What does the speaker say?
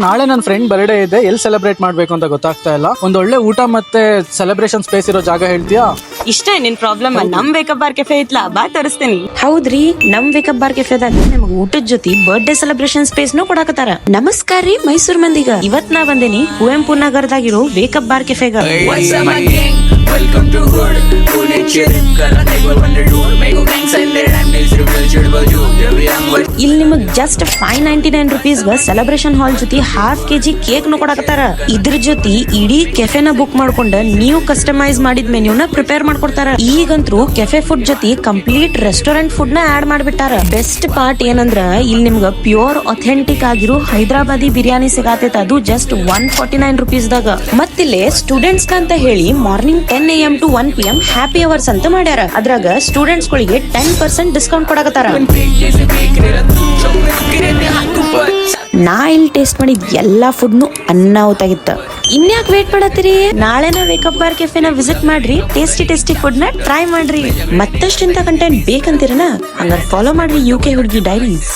ನಾಳೆ ನನ್ನ friend birthday ಇದೆ, ಎಲ್ಲಿ ಸೆಲೆಬ್ರೇಟ್ ಮಾಡ್ಬೇಕು ಅಂತ ಗೊತ್ತಾಗ್ತಾ ಇಲ್ಲ. ಒಂದ್ ಒಳ್ಳೆ ಊಟ ಮತ್ತೆ ಸೆಲೆಬ್ರೇಷನ್ ಸ್ಪೇಸ್ ಇರೋ ಜಾಗ ಹೇಳ್ತೀಯಾ? ಇಷ್ಟೇ ನಿನ್ ಪ್ರಾಬ್ಲಮ್. ನಮ್ ವೇಕಪ್ ಬಾರ್ ಕೆಫೆ ಐತ್ಲಾ, ಬಾ ತೋರಿಸ್ತೀನಿ. ಹೌದ್ರಿ, ನಮ್ ವೇಕಪ್ ಬಾರ್ ಕೆಫೆದಾಗ ನಮಗ್ ಊಟದ ಜೊತೆ ಬರ್ಡೇ ಸೆಲೆಬ್ರೇಷನ್ ಸ್ಪೇಸ್ ನು ಕೊಡಾಕತ್ತಾರ. ನಮಸ್ಕಾರ ರೀ ಮೈಸೂರ್ ಮಂದಿಗ. ಇವತ್ ನಾ ಬಂದೇನಿ ಕುವೆಂಪು ನಗರದಾಗಿರೋ ವೇಕಪ್ ಬಾರ್ ಕೆಫೆಗ. Welcome to hood, Pune chirin kara table wonder door, mango gang sender and news reveal chudbal you, every young boy. ಇಲ್ಲಿ ನಿಮಗ್ ಜಸ್ಟ್ 599 rupees ಗ ಸೆಲೆಬ್ರೇಷನ್ ಹಾಲ್ ಜೊತೆ ½ kg ಕೇಕ್ ನು ಕೊಡಾಕತ್ತಾರ. ಇದ್ರ ಜೊತೆ ಇಡೀ ಕೆಫೆನ ಬುಕ್ ಮಾಡ್ಕೊಂಡ ನೀವು ಕಸ್ಟಮೈಸ್ ಮಾಡಿದ ಮೆನ್ಯೂನ ಪ್ರಿಪೇರ್ ಮಾಡ್ಕೊಡ್ತಾರ. ಈಗಂತೂ ಕೆಫೆ ಫುಡ್ ಜೊತೆ ಕಂಪ್ಲೀಟ್ ರೆಸ್ಟೋರೆಂಟ್ ಫುಡ್ ನ ಆಡ್ ಮಾಡ್ಬಿಟ್ಟಾರ. ಬೆಸ್ಟ್ ಪಾರ್ಟ್ ಏನಂದ್ರ ಇಲ್ಲಿ ನಿಮ್ಗ ಪ್ಯೂರ್ ಅಥೆಂಟಿಕ್ ಆಗಿರೋ ಹೈದರಾಬಾದಿ ಬಿರಿಯಾನಿ ಸಿಗಾತೈತ. ಅದು ಜಸ್ಟ್ 149 rupees ದಾಗ. ಮತ್ತಿಲ್ಲಿ ಸ್ಟೂಡೆಂಟ್ಸ್ ಅಂತ ಹೇಳಿ morning 10 AM to 1 PM happy hours ಅಂತ ಮಾಡ್ಯಾರ. ಅದ್ರಾಗ ಸ್ಟೂಡೆಂಟ್ಸ್ ಗಳಿಗೆ 10% ಡಿಸ್ಕೌಂಟ್ ಕೊಡಾಕತ್ತಾರ. ನಾ ಇಲ್ಲಿ ಟೇಸ್ಟ್ ಮಾಡಿದ ಎಲ್ಲಾ ಫುಡ್ ನು ಅನ್ನಾವತಾಗಿತ್ತ. ಇನ್ಯಾಕ್ ವೇಟ್ ಮಾಡತ್ತೀರಿ? ನಾಳೆನ ವೇಕಪ್ ಬಾರ್ ಕೆಫೆನ ವಿಸಿಟ್ ಮಾಡ್ರಿ, ಟೇಸ್ಟಿ ಫುಡ್ ನ ಟ್ರೈ ಮಾಡ್ರಿ. ಮತ್ತಷ್ಟು ಇಂತ ಕಂಟೆಂಟ್ ಬೇಕಂತೀರನ? ಹಂಗಾರೆ ಫಾಲೋ ಮಾಡ್ರಿ UK ಹುಡುಗಿ ಡೈರೀಸ್.